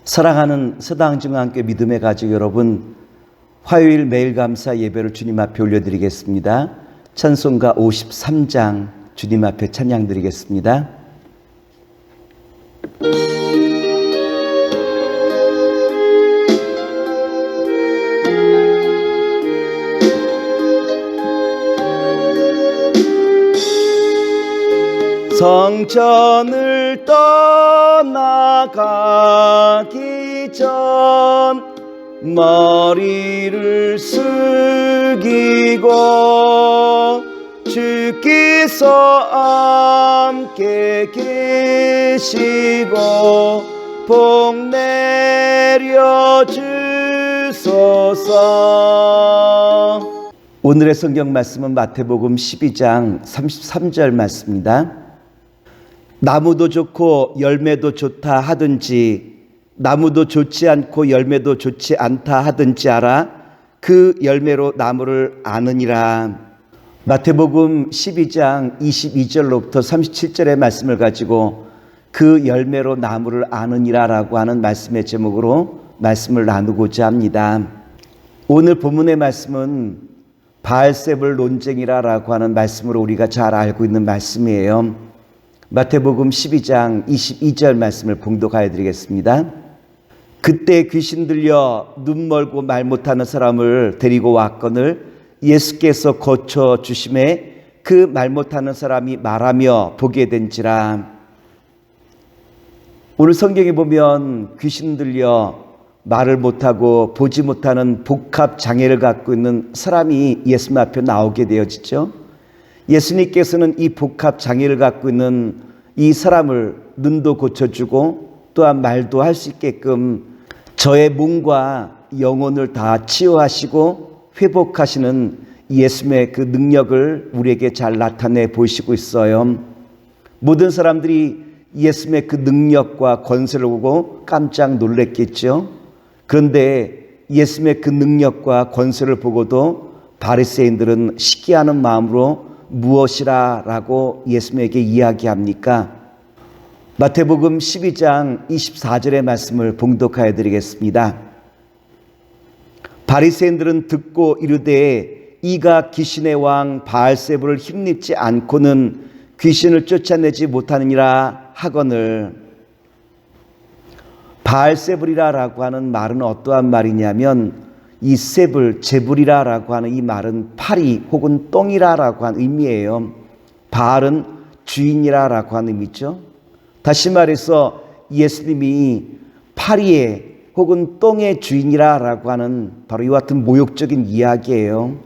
사랑하는 서당중앙교회 믿음의 가족 여러분, 화요일 매일 감사 예배를 주님 앞에 올려드리겠습니다. 찬송가 53장 주님 앞에 찬양 드리겠습니다. 성전을 떠나가기 전 머리를 숙이고 주께서 함께 계시고 복 내려 주소서. 오늘의 성경 말씀은 마태복음 12장 33절 말씀입니다. 나무도 좋고 열매도 좋다 하든지 나무도 좋지 않고 열매도 좋지 않다 하든지 알아 그 열매로 나무를 아느니라. 마태복음 12장 22절로부터 37절의 말씀을 가지고 그 열매로 나무를 아느니라 라고 하는 말씀의 제목으로 말씀을 나누고자 합니다. 오늘 본문의 말씀은 바알세불 논쟁이라 라고 하는 말씀으로 우리가 잘 알고 있는 말씀이에요. 마태복음 12장 22절 말씀을 봉독하여 드리겠습니다. 그때 귀신 들려 눈 멀고 말 못하는 사람을 데리고 왔거늘 예수께서 고쳐 주심에 그 말 못하는 사람이 말하며 보게 된지라. 오늘 성경에 보면 귀신 들려 말을 못하고 보지 못하는 복합 장애를 갖고 있는 사람이 예수님 앞에 나오게 되어지죠. 예수님께서는 이 복합 장애를 갖고 있는 이 사람을 눈도 고쳐주고 또한 말도 할 수 있게끔 저의 몸과 영혼을 다 치유하시고 회복하시는 예수님의 그 능력을 우리에게 잘 나타내 보이시고 있어요. 모든 사람들이 예수님의 그 능력과 권세를 보고 깜짝 놀랐겠죠. 그런데 예수님의 그 능력과 권세를 보고도 바리새인들은 시기하는 마음으로 무엇이라 라고 예수님에게 이야기합니까? 마태복음 12장 24절의 말씀을 봉독하여 드리겠습니다. 바리새인들은 듣고 이르되 이가 귀신의 왕 바알세불을 힘입지 않고는 귀신을 쫓아내지 못하느니라 하거늘. 바알세불이라 라고 하는 말은 어떠한 말이냐면 이 세불, 제불이라 라고 하는 이 말은 파리 혹은 똥이라 라고 하는 의미예요. 바알은 주인이라 라고 하는 의미죠. 다시 말해서 예수님이 파리의 혹은 똥의 주인이라 라고 하는 바로 이와 같은 모욕적인 이야기예요.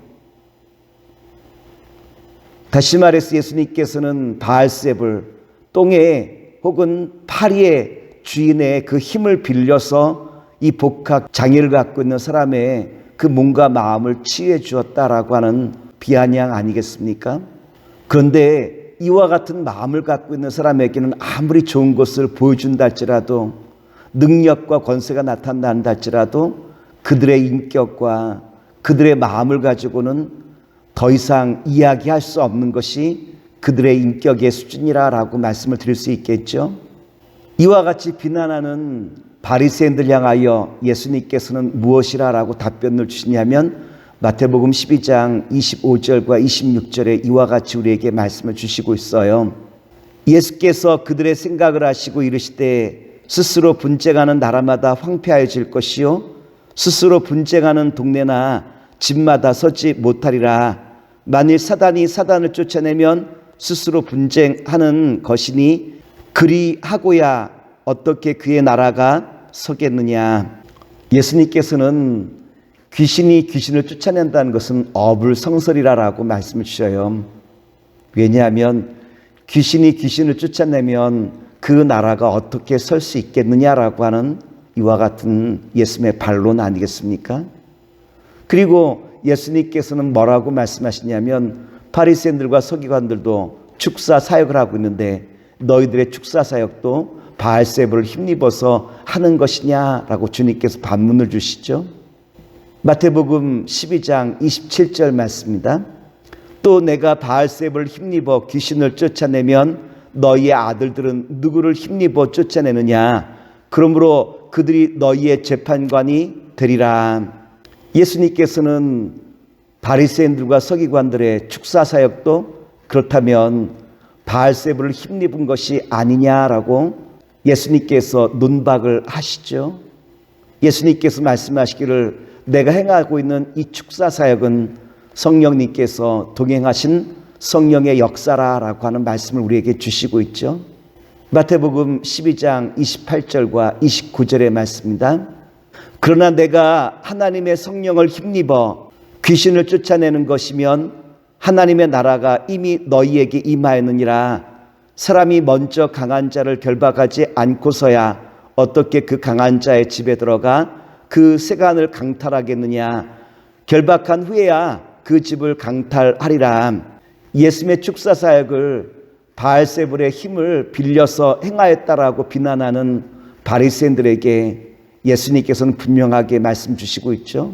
다시 말해서 예수님께서는 바알세불, 똥의 혹은 파리의 주인의 그 힘을 빌려서 이 복합 장애를 갖고 있는 사람의 그 몸과 마음을 치유해 주었다라고 하는 비아냥 아니겠습니까? 그런데 이와 같은 마음을 갖고 있는 사람에게는 아무리 좋은 것을 보여준다 할지라도 능력과 권세가 나타난다 할지라도 그들의 인격과 그들의 마음을 가지고는 더 이상 이야기할 수 없는 것이 그들의 인격의 수준이라고 말씀을 드릴 수 있겠죠. 이와 같이 비난하는 바리새인들 향하여 예수님께서는 무엇이라고 답변을 주시냐면 마태복음 12장 25절과 26절에 이와 같이 우리에게 말씀을 주시고 있어요. 예수께서 그들의 생각을 아시고 이르시되 스스로 분쟁하는 나라마다 황폐하여질 것이요 스스로 분쟁하는 동네나 집마다 서지 못하리라. 만일 사단이 사단을 쫓아내면 스스로 분쟁하는 것이니 그리하고야 어떻게 그의 나라가 서겠느냐. 예수님께서는 귀신이 귀신을 쫓아낸다는 것은 어불성설이라고 말씀을 주셔요. 왜냐하면 귀신이 귀신을 쫓아내면 그 나라가 어떻게 설 수 있겠느냐라고 하는 이와 같은 예수님의 반론 아니겠습니까? 그리고 예수님께서는 뭐라고 말씀하시냐면 바리새인들과 서기관들도 축사 사역을 하고 있는데 너희들의 축사 사역도 바알세불을 힘입어서 하는 것이냐라고 주님께서 반문을 주시죠. 마태복음 12장 27절 말씀입니다. 또 내가 바알세불을 힘입어 귀신을 쫓아내면 너희의 아들들은 누구를 힘입어 쫓아내느냐? 그러므로 그들이 너희의 재판관이 되리라. 예수님께서는 바리새인들과 서기관들의 축사 사역도 그렇다면 바알세불을 힘입은 것이 아니냐라고 예수님께서 논박을 하시죠. 예수님께서 말씀하시기를 내가 행하고 있는 이 축사 사역은 성령님께서 동행하신 성령의 역사라라고 하는 말씀을 우리에게 주시고 있죠. 마태복음 12장 28절과 29절의 말씀입니다. 그러나 내가 하나님의 성령을 힘입어 귀신을 쫓아내는 것이면 하나님의 나라가 이미 너희에게 임하였느니라. 사람이 먼저 강한 자를 결박하지 않고서야 어떻게 그 강한 자의 집에 들어가 그 세간을 강탈하겠느냐. 결박한 후에야 그 집을 강탈하리라. 예수님의 축사 사역을 바알세불의 힘을 빌려서 행하였다라고 비난하는 바리새인들에게 예수님께서는 분명하게 말씀 주시고 있죠.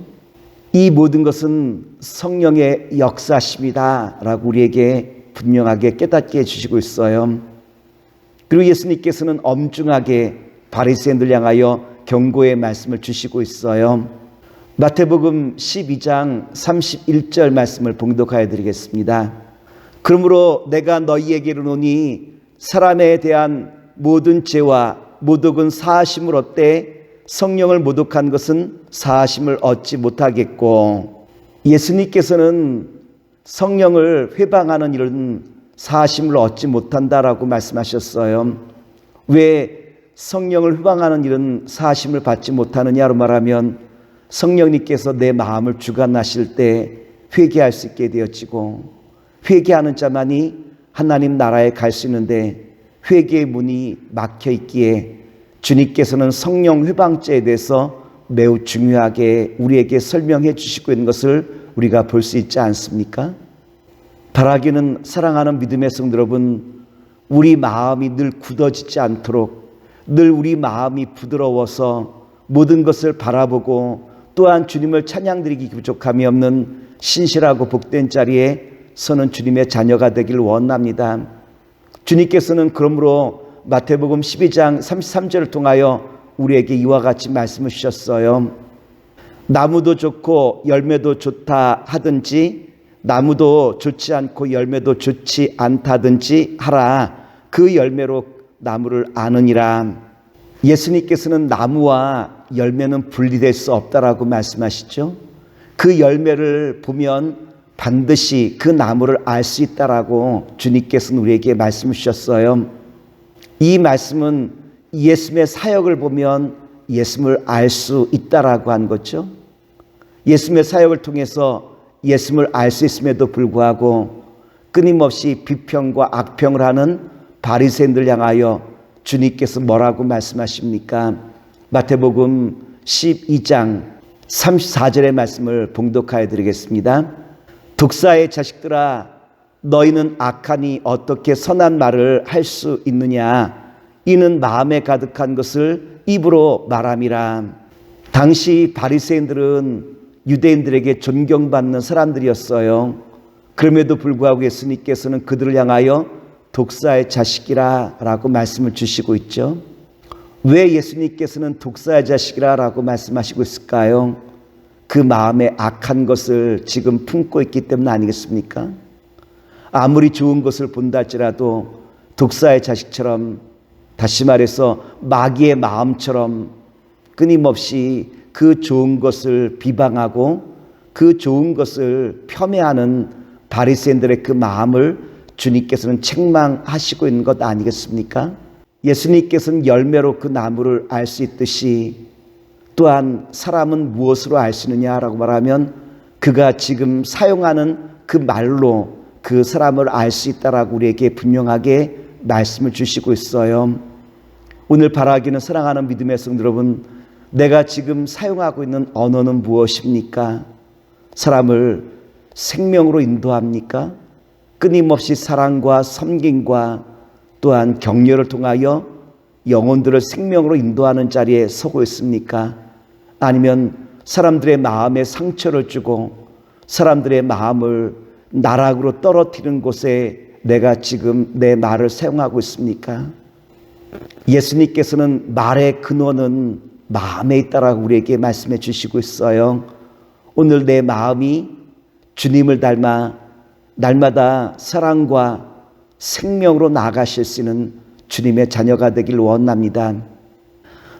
이 모든 것은 성령의 역사십니다 라고 우리에게 분명하게 깨닫게 해주시고 있어요. 그리고 예수님께서는 엄중하게 바리새인들 향하여 경고의 말씀을 주시고 있어요. 마태복음 12장 31절 말씀을 봉독하여 드리겠습니다. 그러므로 내가 너희에게 이르노니 사람에 대한 모든 죄와 모독은 사하심을 얻되 성령을 모독한 것은 사하심을 얻지 못하겠고, 예수님께서는 성령을 회방하는 일은 사하심을 얻지 못한다라고 말씀하셨어요. 왜 성령을 회방하는 일은 사하심을 받지 못하느냐로 말하면 성령님께서 내 마음을 주관하실 때 회개할 수 있게 되어지고, 회개하는 자만이 하나님 나라에 갈 수 있는데 회개의 문이 막혀 있기에 주님께서는 성령 회방죄에 대해서 매우 중요하게 우리에게 설명해 주시고 있는 것을 우리가 볼 수 있지 않습니까? 바라기는 사랑하는 믿음의 성도 여러분, 우리 마음이 늘 굳어지지 않도록 늘 우리 마음이 부드러워서 모든 것을 바라보고 또한 주님을 찬양드리기 부족함이 없는 신실하고 복된 자리에 서는 주님의 자녀가 되길 원합니다. 주님께서는 그러므로 마태복음 12장 33절을 통하여 우리에게 이와 같이 말씀을 주셨어요. 나무도 좋고 열매도 좋다 하든지 나무도 좋지 않고 열매도 좋지 않다든지 하라. 그 열매로 나무를 아느니라. 예수님께서는 나무와 열매는 분리될 수 없다라고 말씀하시죠. 그 열매를 보면 반드시 그 나무를 알 수 있다라고 주님께서는 우리에게 말씀을 주셨어요. 이 말씀은 예수님의 사역을 보면 예수님을 알 수 있다라고 한 거죠. 예수님의 사역을 통해서 예수님을 알 수 있음에도 불구하고 끊임없이 비평과 악평을 하는 바리새인들 향하여 주님께서 뭐라고 말씀하십니까? 마태복음 12장 34절의 말씀을 봉독하여 드리겠습니다. 독사의 자식들아, 너희는 악하니 어떻게 선한 말을 할 수 있느냐? 이는 마음에 가득한 것을 입으로 말함이라. 당시 바리새인들은 유대인들에게 존경받는 사람들이었어요. 그럼에도 불구하고 예수님께서는 그들을 향하여 독사의 자식이라 라고 말씀을 주시고 있죠. 왜 예수님께서는 독사의 자식이라 라고 말씀하시고 있을까요? 그 마음에 악한 것을 지금 품고 있기 때문 아니겠습니까? 아무리 좋은 것을 본다 할지라도 독사의 자식처럼, 다시 말해서 마귀의 마음처럼 끊임없이 그 좋은 것을 비방하고 그 좋은 것을 폄훼하는 바리새인들의 그 마음을 주님께서는 책망하시고 있는 것 아니겠습니까? 예수님께서는 열매로 그 나무를 알 수 있듯이 또한 사람은 무엇으로 알 수 있느냐라고 말하면 그가 지금 사용하는 그 말로 그 사람을 알 수 있다라고 우리에게 분명하게 말씀을 주시고 있어요. 오늘 바라기는 사랑하는 믿음의 성도 여러분, 내가 지금 사용하고 있는 언어는 무엇입니까? 사람을 생명으로 인도합니까? 끊임없이 사랑과 섬김과 또한 격려를 통하여 영혼들을 생명으로 인도하는 자리에 서고 있습니까? 아니면 사람들의 마음에 상처를 주고 사람들의 마음을 나락으로 떨어뜨리는 곳에 내가 지금 내 말을 사용하고 있습니까? 예수님께서는 말의 근원은 마음에 있다라고 우리에게 말씀해 주시고 있어요. 오늘 내 마음이 주님을 닮아 날마다 사랑과 생명으로 나아가실 수 있는 주님의 자녀가 되길 원합니다.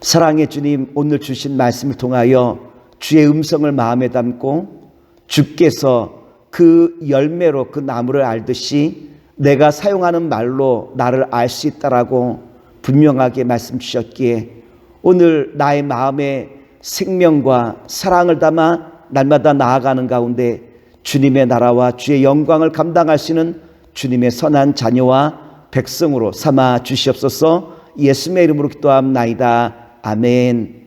사랑의 주님, 오늘 주신 말씀을 통하여 주의 음성을 마음에 담고 주께서 그 열매로 그 나무를 알듯이 내가 사용하는 말로 나를 알 수 있다라고 분명하게 말씀 주셨기에 오늘 나의 마음에 생명과 사랑을 담아 날마다 나아가는 가운데 주님의 나라와 주의 영광을 감당할 수 있는 주님의 선한 자녀와 백성으로 삼아 주시옵소서. 예수님의 이름으로 기도합나이다. 아멘.